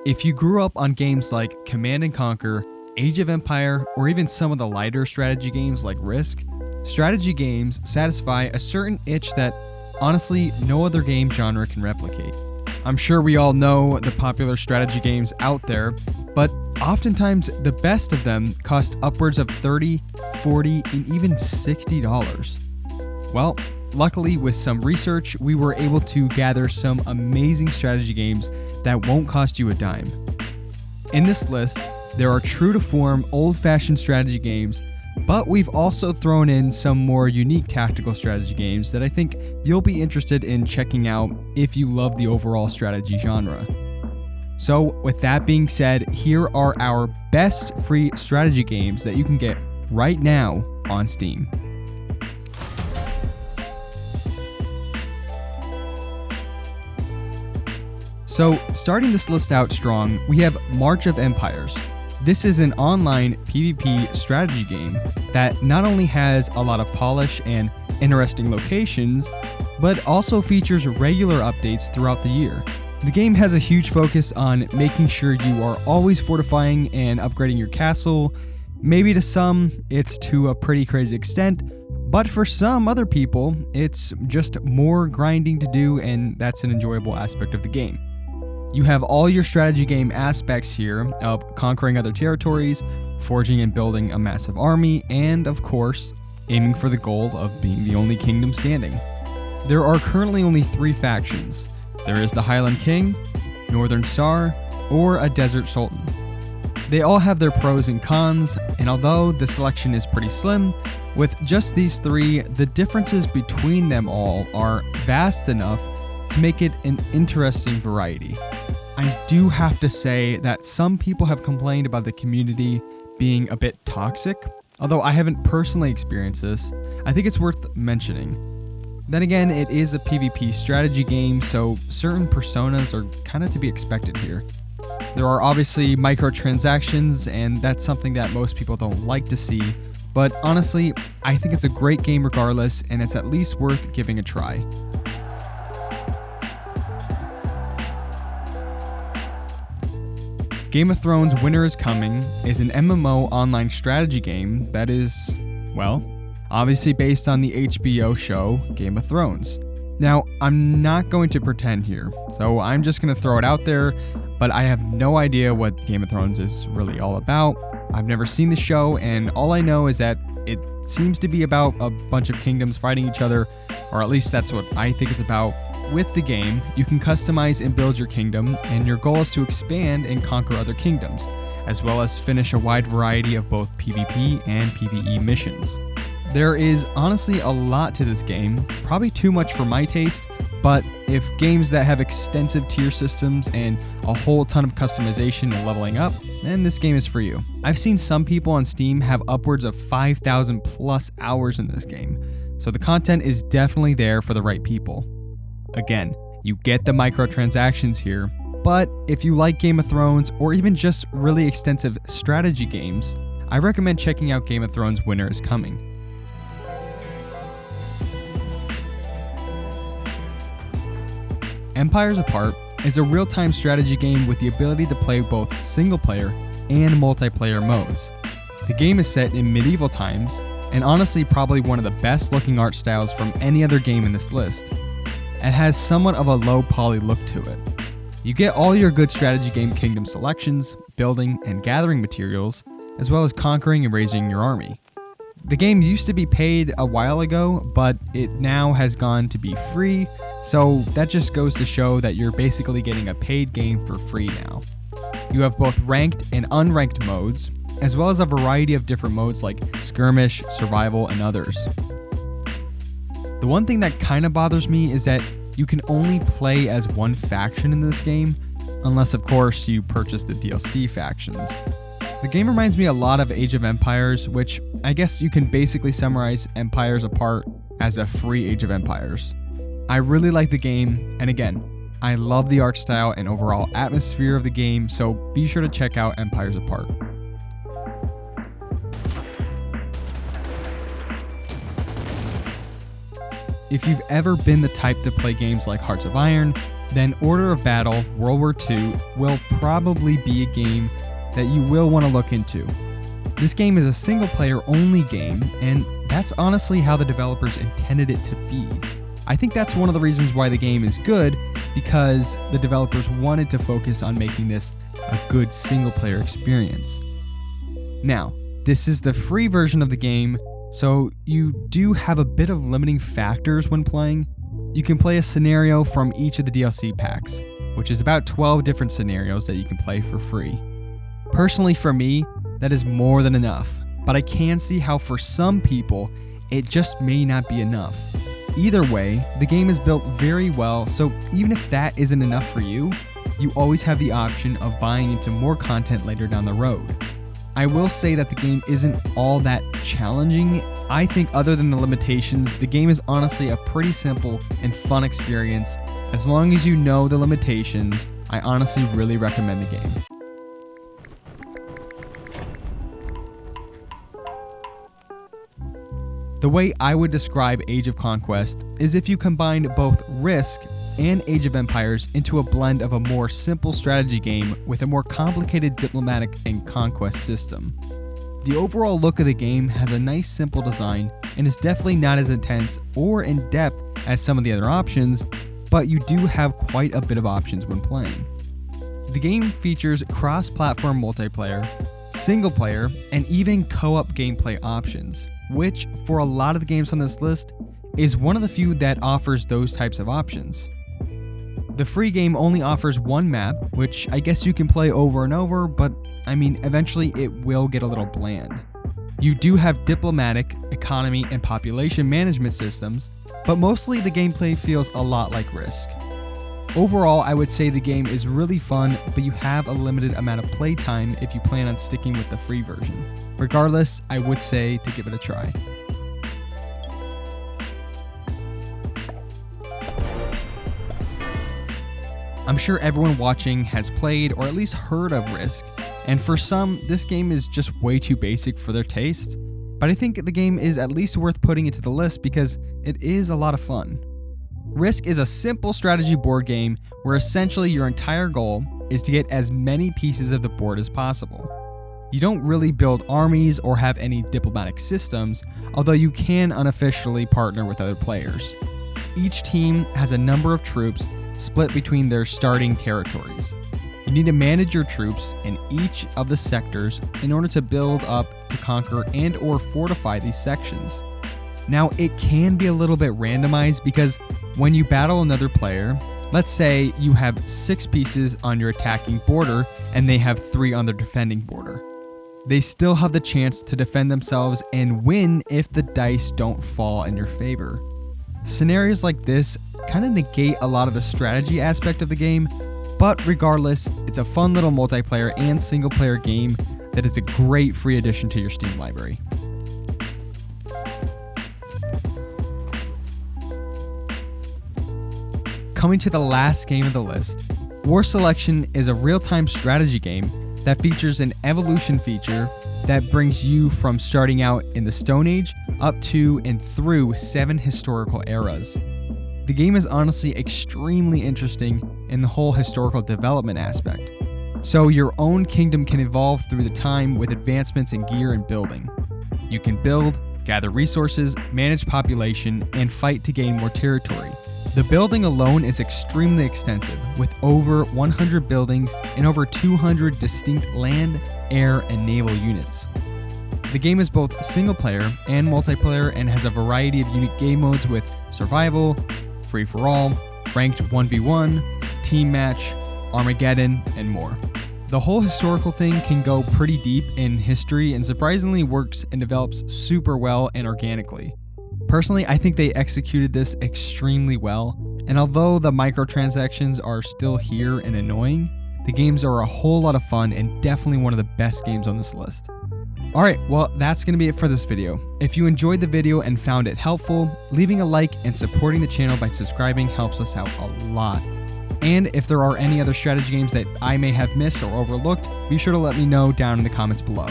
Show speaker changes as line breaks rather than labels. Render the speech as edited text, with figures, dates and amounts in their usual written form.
If you grew up on games like Command and Conquer, Age of Empire, or even some of the lighter strategy games like Risk, strategy games satisfy a certain itch that, honestly, no other game genre can replicate. I'm sure we all know the popular strategy games out there, but oftentimes the best of them cost upwards of $30, $40, and even $60. Well, luckily with some research, we were able to gather some amazing strategy games that won't cost you a dime. In this list, there are true to form, old-fashioned strategy games, but we've also thrown in some more unique tactical strategy games that I think you'll be interested in checking out if you love the overall strategy genre. So with that being said, here are our best free strategy games that you can get right now on Steam. So starting this list out strong, we have March of Empires. This is an online PvP strategy game that not only has a lot of polish and interesting locations, but also features regular updates throughout the year. The game has a huge focus on making sure you are always fortifying and upgrading your castle. Maybe to some, it's to a pretty crazy extent, but for some other people, it's just more grinding to do, and that's an enjoyable aspect of the game. You have all your strategy game aspects here of conquering other territories, forging and building a massive army, and of course, aiming for the goal of being the only kingdom standing. There are currently only 3 factions. There is the Highland King, Northern Tsar, or a Desert Sultan. They all have their pros and cons, and although the selection is pretty slim, with just these 3, the differences between them all are vast enough to make it an interesting variety. I do have to say that some people have complained about the community being a bit toxic, although I haven't personally experienced this. I think it's worth mentioning. Then again, it is a PvP strategy game, so certain personas are kind of to be expected here. There are obviously microtransactions, and that's something that most people don't like to see, but honestly, I think it's a great game regardless, and it's at least worth giving a try. Game of Thrones Winter is Coming is an MMO online strategy game that is, well, obviously based on the HBO show Game of Thrones. Now, I'm not going to pretend here, so I'm just going to throw it out there, but I have no idea what Game of Thrones is really all about. I've never seen the show, and all I know is that it seems to be about a bunch of kingdoms fighting each other, or at least that's what I think it's about. With the game, you can customize and build your kingdom, and your goal is to expand and conquer other kingdoms, as well as finish a wide variety of both PvP and PvE missions. There is honestly a lot to this game, probably too much for my taste, but if games that have extensive tier systems and a whole ton of customization and leveling up, then this game is for you. I've seen some people on Steam have upwards of 5,000 plus hours in this game, so the content is definitely there for the right people. Again, you get the microtransactions here, but if you like Game of Thrones or even just really extensive strategy games, I recommend checking out Game of Thrones Winter is Coming. Empires Apart is a real-time strategy game with the ability to play both single-player and multiplayer modes. The game is set in medieval times, and honestly probably one of the best looking art styles from any other game in this list. It has somewhat of a low poly look to it. You get all your good strategy game kingdom selections, building and gathering materials, as well as conquering and raising your army. The game used to be paid a while ago, but it now has gone to be free, so that just goes to show that you're basically getting a paid game for free now. You have both ranked and unranked modes, as well as a variety of different modes like skirmish, survival, and others. The one thing that kind of bothers me is that you can only play as one faction in this game, unless of course you purchase the DLC factions. The game reminds me a lot of Age of Empires, which I guess you can basically summarize Empires Apart as a free Age of Empires. I really like the game, and again, I love the art style and overall atmosphere of the game, so be sure to check out Empires Apart. If you've ever been the type to play games like Hearts of Iron, then Order of Battle World War II will probably be a game that you will want to look into. This game is a single-player only game, and that's honestly how the developers intended it to be. I think that's one of the reasons why the game is good, because the developers wanted to focus on making this a good single-player experience. Now, this is the free version of the game, so you do have a bit of limiting factors when playing. You can play a scenario from each of the DLC packs, which is about 12 different scenarios that you can play for free. Personally, for me, that is more than enough, but I can see how for some people, it just may not be enough. Either way, the game is built very well, so even if that isn't enough for you, you always have the option of buying into more content later down the road. I will say that the game isn't all that challenging. I think other than the limitations, the game is honestly a pretty simple and fun experience. As long as you know the limitations, I honestly really recommend the game. The way I would describe Age of Conquest is if you combined both Risk and Age of Empires into a blend of a more simple strategy game with a more complicated diplomatic and conquest system. The overall look of the game has a nice simple design and is definitely not as intense or in depth as some of the other options, but you do have quite a bit of options when playing. The game features cross-platform multiplayer, single player, and even co-op gameplay options, which, for a lot of the games on this list, is one of the few that offers those types of options. The free game only offers one map, which I guess you can play over and over, but I mean, eventually it will get a little bland. You do have diplomatic, economy, and population management systems, but mostly the gameplay feels a lot like Risk. Overall, I would say the game is really fun, but you have a limited amount of playtime if you plan on sticking with the free version. Regardless, I would say to give it a try. I'm sure everyone watching has played or at least heard of Risk, and for some, this game is just way too basic for their taste, but I think the game is at least worth putting into the list because it is a lot of fun. Risk is a simple strategy board game where essentially your entire goal is to get as many pieces of the board as possible. You don't really build armies or have any diplomatic systems, although you can unofficially partner with other players. Each team has a number of troops split between their starting territories. You need to manage your troops in each of the sectors in order to build up to conquer and or fortify these sections. Now, it can be a little bit randomized because when you battle another player, let's say you have 6 pieces on your attacking border and they have 3 on their defending border. They still have the chance to defend themselves and win if the dice don't fall in your favor. Scenarios like this kind of negate a lot of the strategy aspect of the game, but regardless, it's a fun little multiplayer and single player game that is a great free addition to your Steam library. Coming to the last game of the list, War Selection is a real-time strategy game that features an evolution feature that brings you from starting out in the Stone Age up to and through 7 historical eras. The game is honestly extremely interesting in the whole historical development aspect. So your own kingdom can evolve through the time with advancements in gear and building. You can build, gather resources, manage population, and fight to gain more territory. The building alone is extremely extensive, with over 100 buildings and over 200 distinct land, air, and naval units. The game is both single-player and multiplayer and has a variety of unique game modes with survival, free-for-all, ranked 1v1, team match, Armageddon, and more. The whole historical thing can go pretty deep in history and surprisingly works and develops super well and organically. Personally, I think they executed this extremely well, and although the microtransactions are still here and annoying, the games are a whole lot of fun and definitely one of the best games on this list. Alright, well that's going to be it for this video. If you enjoyed the video and found it helpful, leaving a like and supporting the channel by subscribing helps us out a lot. And if there are any other strategy games that I may have missed or overlooked, be sure to let me know down in the comments below.